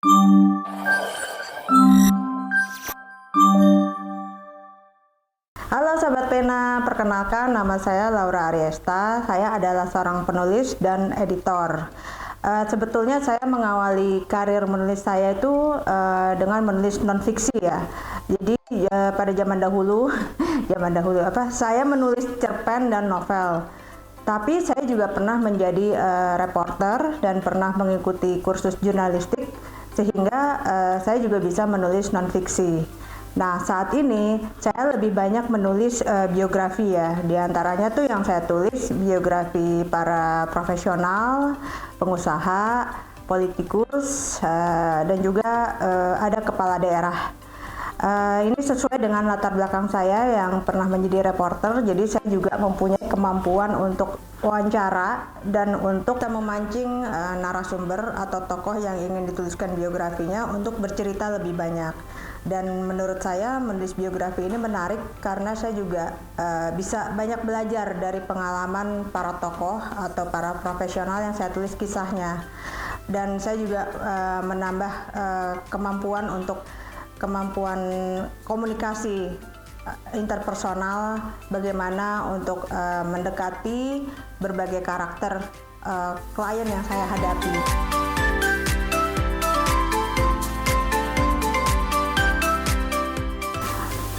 Halo Sobat Pena, perkenalkan nama saya Laura Ariesta. Saya adalah seorang penulis dan editor. Sebetulnya saya mengawali karir menulis saya itu dengan menulis non-fiksi ya. Jadi pada zaman dahulu, saya menulis cerpen dan novel. Tapi saya juga pernah menjadi reporter dan pernah mengikuti kursus jurnalistik sehingga saya juga bisa menulis non-fiksi. Nah, saat ini saya lebih banyak menulis biografi ya. Di antaranya tuh yang saya tulis biografi para profesional, pengusaha, politikus, dan juga ada kepala daerah. Ini sesuai dengan latar belakang saya yang pernah menjadi reporter, jadi saya juga mempunyai kemampuan untuk wawancara dan untuk memancing narasumber atau tokoh yang ingin dituliskan biografinya untuk bercerita lebih banyak. Dan menurut saya menulis biografi ini menarik karena saya juga bisa banyak belajar dari pengalaman para tokoh atau para profesional yang saya tulis kisahnya. Dan saya juga menambah kemampuan komunikasi interpersonal, bagaimana untuk mendekati berbagai karakter klien yang saya hadapi.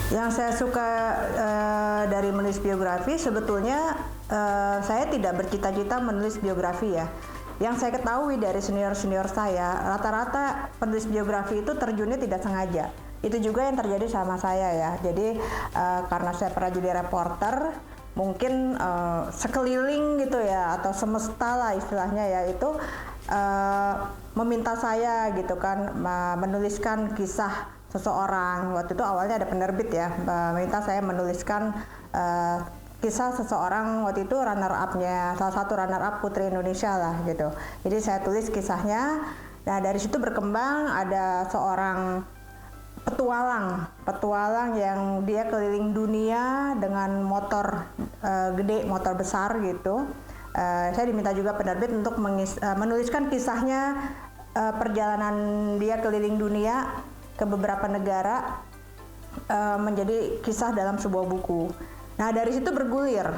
Yang saya suka dari menulis biografi, sebetulnya saya tidak bercita-cita menulis biografi ya. Yang saya ketahui dari senior-senior saya, rata-rata penulis biografi itu terjunnya tidak sengaja. Itu juga yang terjadi sama saya ya. Jadi karena saya pernah jadi reporter, mungkin sekeliling gitu ya, atau semesta lah istilahnya ya, itu meminta saya gitu kan menuliskan kisah seseorang. Waktu itu awalnya ada penerbit ya, meminta saya menuliskan kisah seseorang, waktu itu runner up-nya, salah satu runner up Putri Indonesia lah gitu. Jadi saya tulis kisahnya. Nah, dari situ berkembang ada seorang petualang yang dia keliling dunia dengan motor gede, motor besar gitu. Saya diminta juga penerbit untuk menuliskan kisahnya, perjalanan dia keliling dunia ke beberapa negara menjadi kisah dalam sebuah buku. Nah, dari situ bergulir,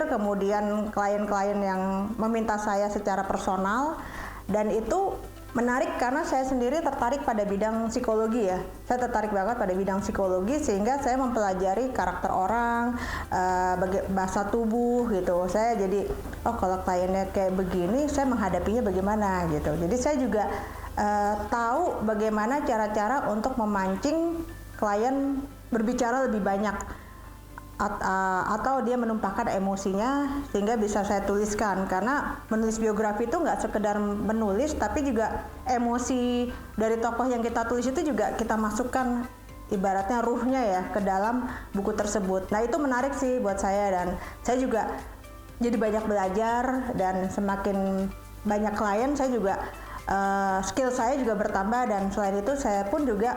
kemudian klien-klien yang meminta saya secara personal, dan itu menarik karena saya sendiri tertarik pada bidang psikologi ya. Saya tertarik banget pada bidang psikologi sehingga saya mempelajari karakter orang, bahasa tubuh gitu. Saya jadi, kalau kliennya kayak begini, saya menghadapinya bagaimana gitu. Jadi saya juga tahu bagaimana cara-cara untuk memancing klien berbicara lebih banyak atau dia menumpahkan emosinya sehingga bisa saya tuliskan. Karena menulis biografi itu nggak sekedar menulis, tapi juga emosi dari tokoh yang kita tulis itu juga kita masukkan, ibaratnya ruhnya ya, ke dalam buku tersebut. Nah, itu menarik sih buat saya, dan saya juga jadi banyak belajar, dan semakin banyak klien saya juga skill saya juga bertambah. Dan selain itu saya pun juga,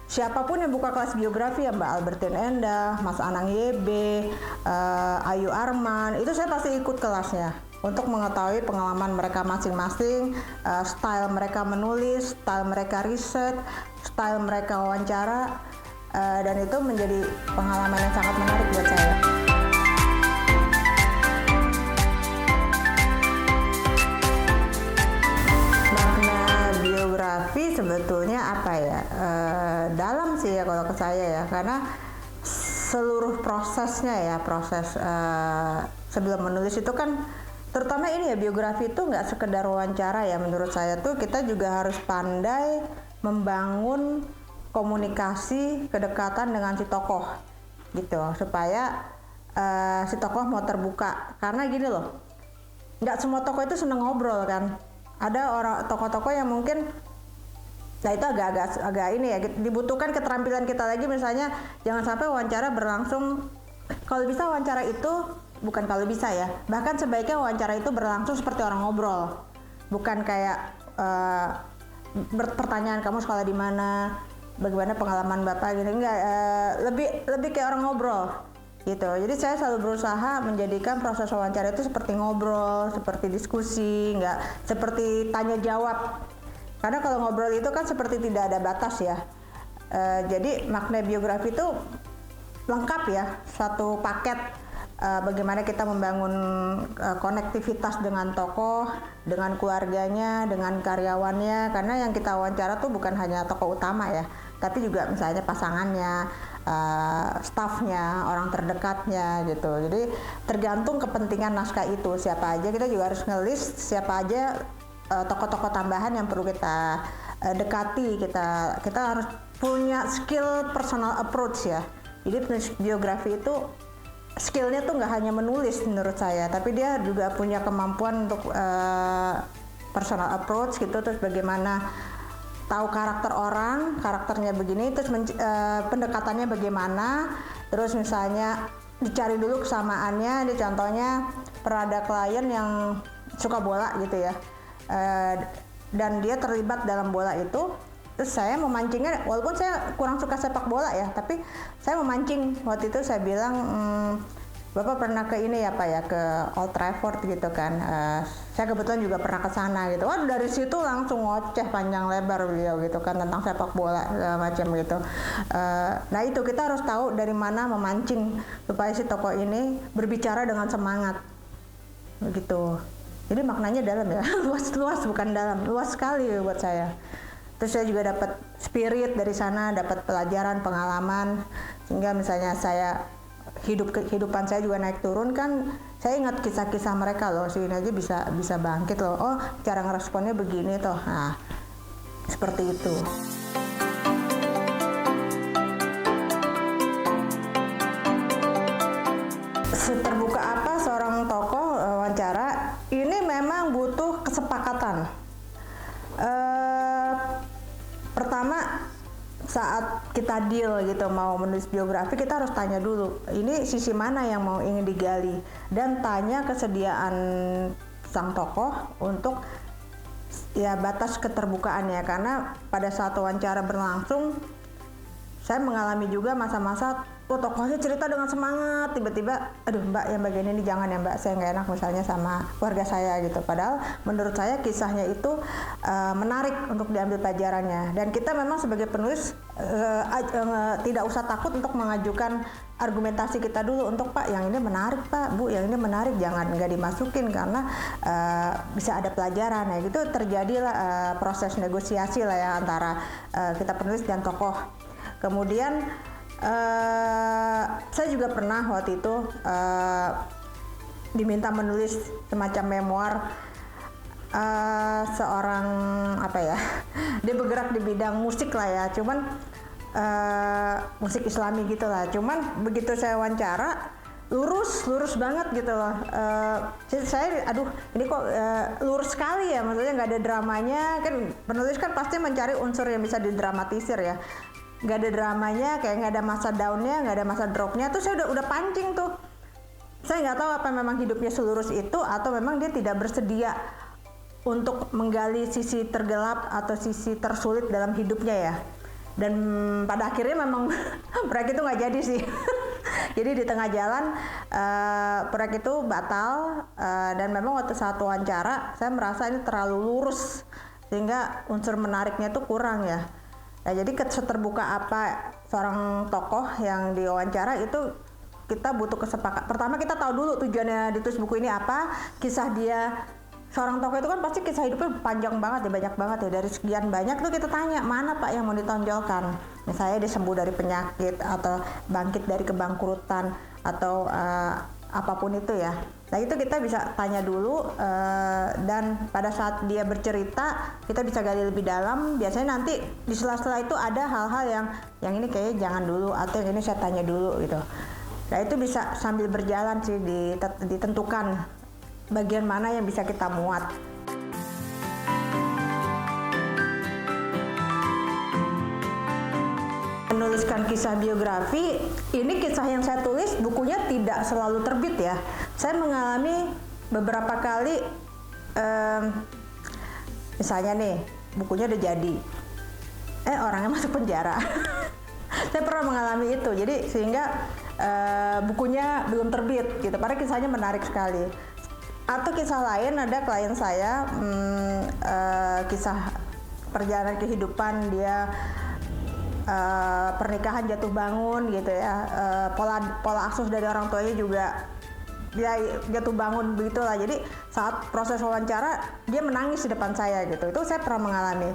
siapapun yang buka kelas biografi ya, Mbak Albertine Endah, Mas Anang YB, Ayu Arman, itu saya pasti ikut kelasnya untuk mengetahui pengalaman mereka masing-masing, style mereka menulis, style mereka riset, style mereka wawancara, dan itu menjadi pengalaman yang sangat menarik buat saya. Sebetulnya apa ya, dalam sih ya kalau ke saya ya, karena seluruh prosesnya ya, proses sebelum menulis itu kan, terutama ini ya, biografi itu nggak sekedar wawancara ya. Menurut saya tuh kita juga harus pandai membangun komunikasi, kedekatan dengan si tokoh gitu, supaya si tokoh mau terbuka. Karena gini loh, nggak semua tokoh itu seneng ngobrol kan. Ada orang tokoh-tokoh yang mungkin, nah itu agak ini ya, dibutuhkan keterampilan kita lagi. Misalnya jangan sampai wawancara berlangsung, kalau bisa wawancara itu, bukan kalau bisa ya, bahkan sebaiknya wawancara itu berlangsung seperti orang ngobrol, bukan kayak pertanyaan kamu sekolah di mana, bagaimana pengalaman bapak gitu, enggak, lebih kayak orang ngobrol gitu. Jadi saya selalu berusaha menjadikan proses wawancara itu seperti ngobrol, seperti diskusi, enggak seperti tanya jawab Karena kalau ngobrol itu kan seperti tidak ada batas ya. Jadi makna biografi itu lengkap ya, satu paket. Bagaimana kita membangun konektivitas dengan tokoh, dengan keluarganya, dengan karyawannya. Karena yang kita wawancara tuh bukan hanya tokoh utama ya, tapi juga misalnya pasangannya, stafnya, orang terdekatnya gitu. Jadi tergantung kepentingan naskah itu siapa aja, kita juga harus nge-list siapa aja tokoh-tokoh tambahan yang perlu kita dekati. Kita harus punya skill personal approach ya. Jadi penulis biografi itu skillnya tuh nggak hanya menulis menurut saya, tapi dia juga punya kemampuan untuk personal approach gitu, terus bagaimana tahu karakter orang, karakternya begini, terus pendekatannya bagaimana, terus misalnya dicari dulu kesamaannya. Di contohnya pernah ada klien yang suka bola gitu ya, dan dia terlibat dalam bola itu. Terus saya memancingnya, walaupun saya kurang suka sepak bola ya, tapi saya memancing. Waktu itu saya bilang, Bapak pernah ke ini ya Pak ya, ke Old Trafford gitu kan. Saya kebetulan juga pernah ke sana gitu. Waduh, dari situ langsung ngoceh panjang lebar beliau gitu kan tentang sepak bola macam gitu. Nah itu kita harus tahu dari mana memancing supaya si tokoh ini berbicara dengan semangat begitu. Jadi maknanya dalam ya, luas bukan dalam, luas sekali buat saya. Terus saya juga dapat spirit dari sana, dapat pelajaran, pengalaman, sehingga misalnya saya kehidupan saya juga naik turun kan, saya ingat kisah-kisah mereka loh, sini aja bisa bangkit loh. Oh, cara ngeresponnya begini toh. Nah, seperti itu. Seterbuka apa seorang tokoh wawancara? Ini memang butuh kesepakatan. Pertama, saat kita deal gitu mau menulis biografi, kita harus tanya dulu ini sisi mana yang ingin digali, dan tanya kesediaan sang tokoh untuk ya batas keterbukaannya. Karena pada saat wawancara berlangsung, saya mengalami juga masa-masa tokohnya cerita dengan semangat, tiba-tiba aduh Mbak yang bagian ini jangan ya Mbak, saya nggak enak misalnya sama keluarga saya gitu. Padahal menurut saya kisahnya itu menarik untuk diambil pelajarannya, dan kita memang sebagai penulis tidak usah takut untuk mengajukan argumentasi kita dulu untuk Pak yang ini menarik Pak, Bu yang ini menarik, jangan nggak dimasukin karena bisa ada pelajaran ya gitu. Terjadilah proses negosiasi lah ya antara kita penulis dan tokoh. Kemudian saya juga pernah waktu itu diminta menulis semacam memoir seorang apa ya, dia bergerak di bidang musik lah ya, cuman musik Islami gitu lah. Cuman begitu saya wawancara lurus banget gitu loh. Saya aduh ini kok lurus sekali ya, maksudnya nggak ada dramanya kan. Penulis kan pasti mencari unsur yang bisa didramatisir ya. Nggak ada dramanya, kayak nggak ada masa downnya, nggak ada masa dropnya. Tuh saya udah pancing tuh. Saya nggak tahu apa memang hidupnya selurus itu atau memang dia tidak bersedia untuk menggali sisi tergelap atau sisi tersulit dalam hidupnya ya. Dan pada akhirnya memang proyek itu nggak jadi sih. Jadi di tengah jalan proyek itu batal, dan memang waktu saat wawancara saya merasa ini terlalu lurus sehingga unsur menariknya tuh kurang ya. Nah, jadi seterbuka apa seorang tokoh yang diwawancara itu kita butuh kesepakatan. Pertama kita tahu dulu tujuannya ditulis buku ini apa, kisah dia. Seorang tokoh itu kan pasti kisah hidupnya panjang banget ya, banyak banget ya. Dari sekian banyak tuh kita tanya mana Pak yang mau ditonjolkan. Misalnya dia sembuh dari penyakit atau bangkit dari kebangkrutan atau apapun itu ya. Nah itu kita bisa tanya dulu, dan pada saat dia bercerita kita bisa gali lebih dalam. Biasanya nanti di sela-sela itu ada hal-hal yang ini kayaknya jangan dulu atau yang ini saya tanya dulu gitu. Nah itu bisa sambil berjalan sih ditentukan bagian mana yang bisa kita muat. Menuliskan kisah biografi, ini kisah yang saya tulis bukunya tidak selalu terbit ya. Saya mengalami beberapa kali, misalnya nih bukunya udah jadi, orangnya masuk penjara. Saya pernah mengalami itu, jadi sehingga bukunya belum terbit gitu. Padahal kisahnya menarik sekali. Atau kisah lain, ada klien saya kisah perjalanan kehidupan dia, pernikahan jatuh bangun gitu ya, pola asuh dari orang tuanya juga dia jatuh bangun begitulah. Jadi saat proses wawancara dia menangis di depan saya gitu, itu saya pernah mengalami.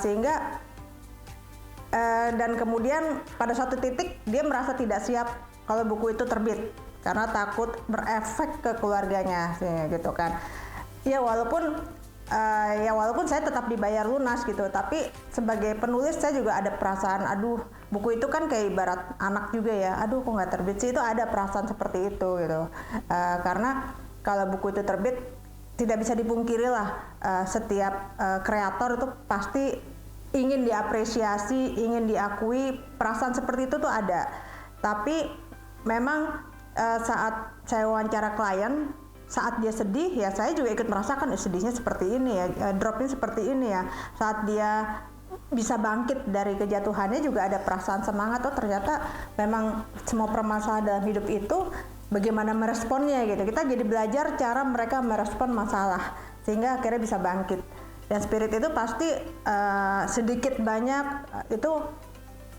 Sehingga dan kemudian pada satu titik dia merasa tidak siap kalau buku itu terbit karena takut berefek ke keluarganya gitu kan. Ya walaupun saya tetap dibayar lunas gitu, tapi sebagai penulis saya juga ada perasaan, aduh buku itu kan kayak ibarat anak juga ya, aduh kok nggak terbit sih, itu ada perasaan seperti itu gitu. Karena kalau buku itu terbit tidak bisa dipungkiri lah, setiap kreator itu pasti ingin diapresiasi, ingin diakui, perasaan seperti itu tuh ada. Tapi memang saat saya wawancara klien, saat dia sedih ya saya juga ikut merasakan sedihnya seperti ini ya, dropnya seperti ini ya. Saat dia bisa bangkit dari kejatuhannya juga ada perasaan semangat, oh ternyata memang semua permasalahan dalam hidup itu bagaimana meresponnya gitu. Kita jadi belajar cara mereka merespon masalah sehingga akhirnya bisa bangkit. Dan spirit itu pasti sedikit banyak itu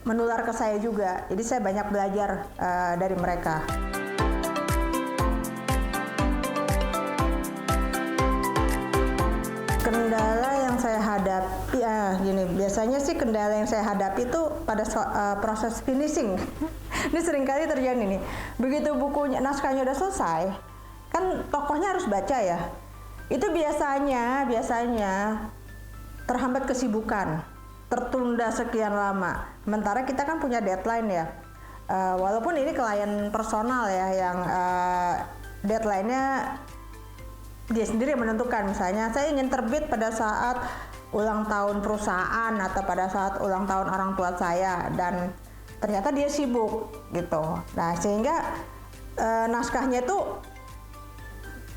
menular ke saya juga. Jadi saya banyak belajar dari mereka. Kendala yang saya hadapi, biasanya sih kendala yang saya hadapi itu pada proses finishing. Ini seringkali terjadi nih. Begitu bukunya, naskahnya udah selesai, kan tokohnya harus baca ya. Itu biasanya terhambat kesibukan, tertunda sekian lama. Sementara kita kan punya deadline ya. Walaupun ini klien personal ya, yang deadline-nya dia sendiri yang menentukan. Misalnya saya ingin terbit pada saat ulang tahun perusahaan atau pada saat ulang tahun orang tua saya, dan ternyata dia sibuk gitu. Nah sehingga naskahnya tuh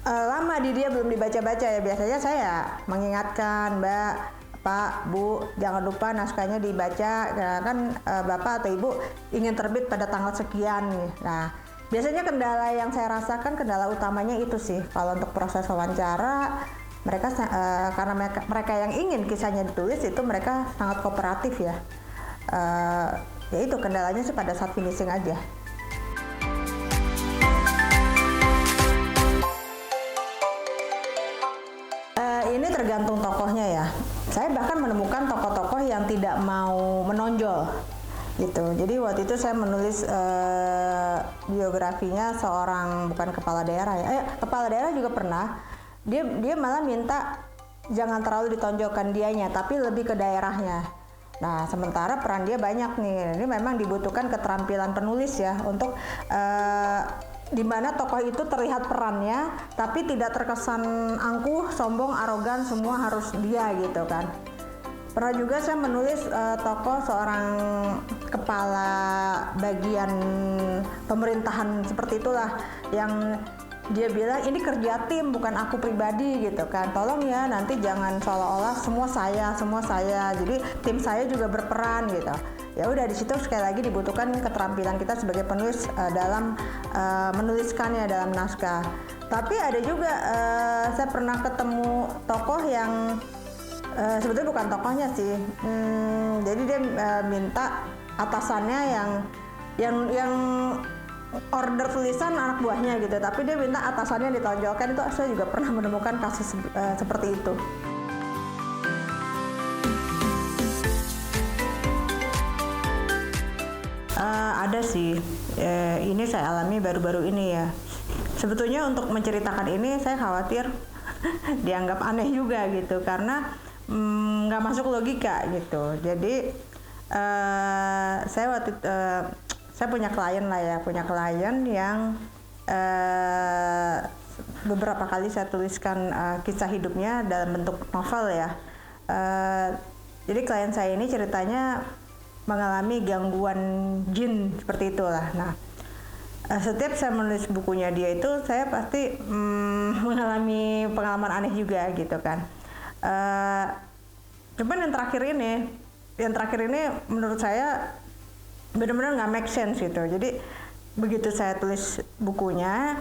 lama di dia belum dibaca-baca ya. Biasanya saya mengingatkan, Mbak, Pak, Bu, jangan lupa naskahnya dibaca, nah, kan Bapak atau Ibu ingin terbit pada tanggal sekian nih. Nah biasanya kendala yang saya rasakan, kendala utamanya itu sih. Kalau untuk proses wawancara, mereka karena mereka yang ingin kisahnya ditulis itu mereka sangat kooperatif ya. Ya itu kendalanya sih pada saat finishing aja. Ini tergantung tokohnya ya. Saya bahkan menemukan tokoh-tokoh yang tidak mau menonjol gitu. Jadi waktu itu saya menulis biografinya seorang, bukan kepala daerah ya. Kepala daerah juga pernah. Dia malah minta jangan terlalu ditonjolkan dianya, tapi lebih ke daerahnya. Nah, sementara peran dia banyak nih. Ini memang dibutuhkan keterampilan penulis ya untuk di mana tokoh itu terlihat perannya, tapi tidak terkesan angkuh, sombong, arogan, semua harus dia gitu kan. Pernah juga saya menulis tokoh seorang kepala bagian pemerintahan seperti itulah, yang dia bilang ini kerja tim bukan aku pribadi gitu kan. Tolong ya nanti jangan seolah-olah semua saya. Jadi tim saya juga berperan gitu. Ya udah, di situ sekali lagi dibutuhkan keterampilan kita sebagai penulis dalam menuliskannya dalam naskah. Tapi ada juga saya pernah ketemu tokoh yang sebetulnya bukan tokohnya sih. Jadi dia minta atasannya yang order tulisan anak buahnya gitu, tapi dia minta atasannya ditonjolkan. Itu saya juga pernah menemukan kasus seperti itu. Ada sih, ini saya alami baru-baru ini ya. Sebetulnya untuk menceritakan ini saya khawatir dianggap aneh juga gitu, karena nggak masuk logika gitu. Jadi saya punya klien yang beberapa kali saya tuliskan kisah hidupnya dalam bentuk novel ya. Jadi klien saya ini ceritanya mengalami gangguan jin seperti itulah. Nah, setiap saya menulis bukunya dia itu saya pasti mengalami pengalaman aneh juga gitu kan. Cuman yang terakhir ini menurut saya benar-benar nggak make sense gitu. Jadi begitu saya tulis bukunya,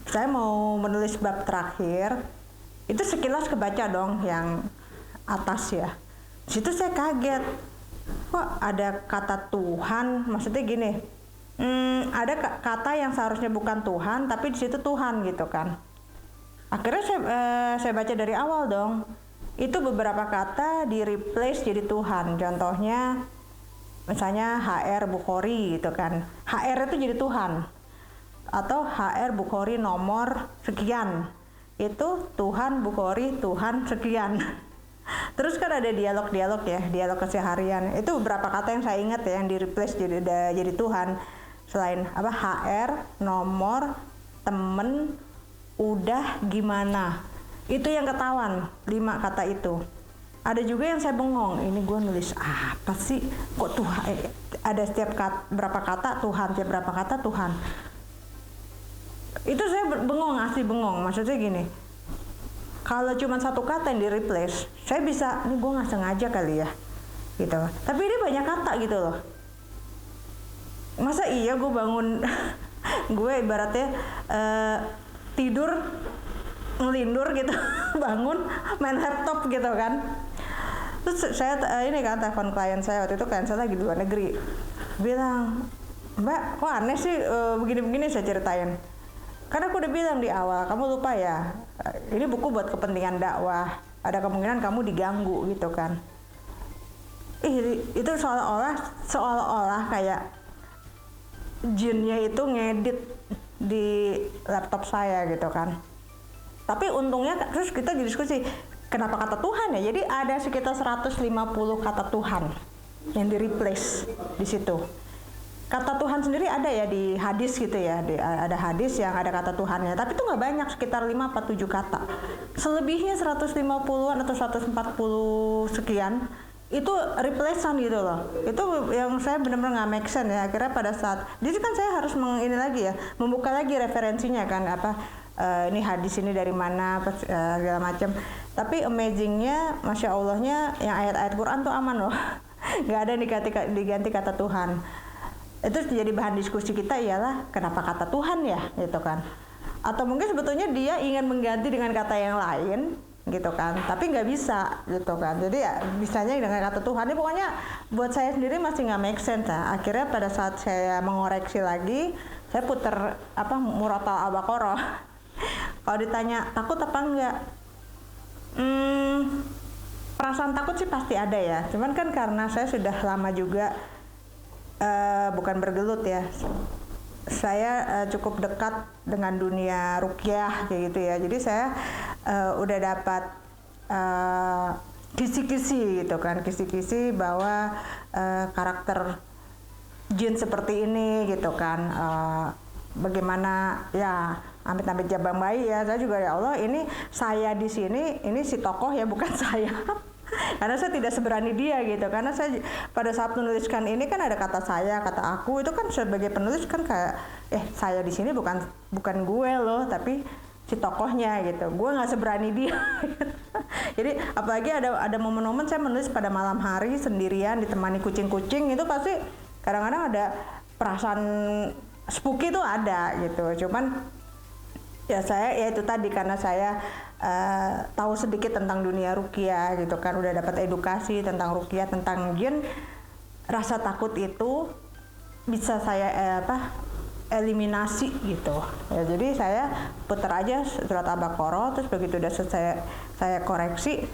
saya mau menulis bab terakhir, itu sekilas kebaca dong yang atas ya. Di situ saya kaget, kok ada kata Tuhan, maksudnya gini, ada kata yang seharusnya bukan Tuhan tapi di situ Tuhan gitu kan. Akhirnya saya baca dari awal dong, itu beberapa kata di replace jadi Tuhan. Contohnya misalnya HR Bukhari gitu kan, HR itu jadi Tuhan, atau HR Bukhari nomor sekian itu Tuhan Bukhari Tuhan sekian. Terus kan ada dialog-dialog ya, dialog keseharian. Itu beberapa kata yang saya ingat ya, yang di replace jadi Tuhan. Selain apa, HR, nomor, temen, udah, gimana. Itu yang ketahuan, 5 kata itu. Ada juga yang saya bengong, ini gue nulis apa sih? Kok Tuhan, ada setiap berapa kata Tuhan, setiap berapa kata Tuhan. Itu saya bengong, asli bengong. Maksudnya gini, kalau cuma satu kata yang di replace, saya bisa, ini gue nggak sengaja kali ya, gitu. Tapi ini banyak kata gitu loh. Masa iya gue bangun, gue ibaratnya tidur ngelindur gitu, bangun main laptop gitu kan. Terus saya ini kan telepon klien saya, waktu itu klien saya lagi di luar negeri, bilang, Mbak, kok aneh sih begini-begini. Saya ceritain. Karena aku udah bilang di awal, kamu lupa ya, ini buku buat kepentingan dakwah, ada kemungkinan kamu diganggu gitu kan. Itu seolah-olah kayak jinnya itu ngedit di laptop saya gitu kan. Tapi untungnya terus kita diskusi, kenapa kata Tuhan ya? Jadi ada sekitar 150 kata Tuhan yang di replace di situ. Kata Tuhan sendiri ada ya di hadis gitu ya, ada hadis yang ada kata Tuhannya, tapi itu nggak banyak, sekitar 5 atau 7 kata. Selebihnya 150-an atau 140 sekian itu replacean gitu loh. Itu yang saya benar-benar nggak make sense ya. Akhirnya pada saat, jadi kan saya harus membuka lagi referensinya kan, ini hadis ini dari mana, segala macam. Tapi amazingnya, masya Allahnya, yang ayat-ayat Quran tuh aman loh, nggak ada diganti kata Tuhan. Itu jadi bahan diskusi kita, ialah kenapa kata Tuhan ya gitu kan, atau mungkin sebetulnya dia ingin mengganti dengan kata yang lain gitu kan, tapi nggak bisa gitu kan. Jadi ya bisanya dengan kata Tuhan. Ini pokoknya buat saya sendiri masih nggak make sense ya. Akhirnya pada saat saya mengoreksi lagi, saya puter Muratal Al-Baqarah. Kalau ditanya takut apa enggak, perasaan takut sih pasti ada ya, cuman kan karena saya sudah lama juga bukan bergelut ya, saya cukup dekat dengan dunia ruqyah kayak gitu ya. Jadi saya udah dapat kisi-kisi gitu kan, kisi-kisi bahwa karakter jin seperti ini gitu kan, bagaimana ya, amit-amit jabang bayi ya. Saya juga, ya Allah, ini saya di sini, ini si tokoh ya, bukan saya. Karena saya tidak seberani dia gitu. Karena saya pada saat menuliskan ini kan ada kata saya, kata aku, itu kan sebagai penulis kan kayak saya di sini bukan gue loh, tapi si tokohnya gitu. Gue nggak seberani dia. Jadi apalagi ada momen-momen saya menulis pada malam hari sendirian ditemani kucing-kucing, itu pasti kadang-kadang ada perasaan spooky tuh ada gitu. Cuman ya saya, ya itu tadi, karena saya tahu sedikit tentang dunia ruqyah gitu kan, udah dapat edukasi tentang ruqyah, tentang jin, rasa takut itu bisa saya eliminasi gitu ya. Jadi saya putar aja surat Al-Baqarah, terus begitu udah selesai saya koreksi,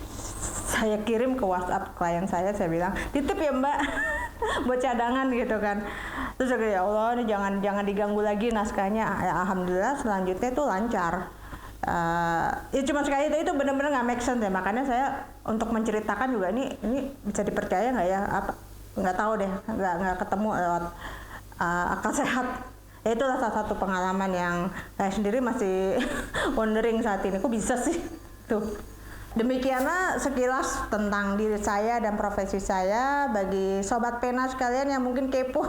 saya kirim ke WhatsApp klien saya bilang, titip ya Mbak buat cadangan gitu kan. Terus saya, ya Allah, ini jangan diganggu lagi naskahnya. Ya, alhamdulillah selanjutnya itu lancar. Ya cuma sekali itu benar-benar nggak make sense ya. Makanya saya untuk menceritakan juga ini bisa dipercaya nggak ya? Nggak tahu deh, nggak ketemu lewat akal sehat. Ya itulah salah satu pengalaman yang saya sendiri masih wondering saat ini, kok bisa sih tuh. Demikianlah sekilas tentang diri saya dan profesi saya. Bagi sobat pena sekalian yang mungkin kepo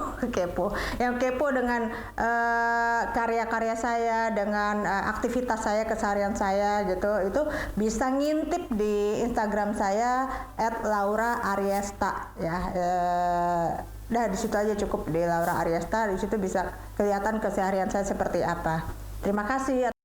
dengan karya-karya saya, dengan aktivitas saya, keseharian saya gitu, itu bisa ngintip di Instagram saya @laura_ariesta ya. Udah di situ aja cukup, di Laura Ariesta. Di situ bisa kelihatan keseharian saya seperti apa. Terima kasih.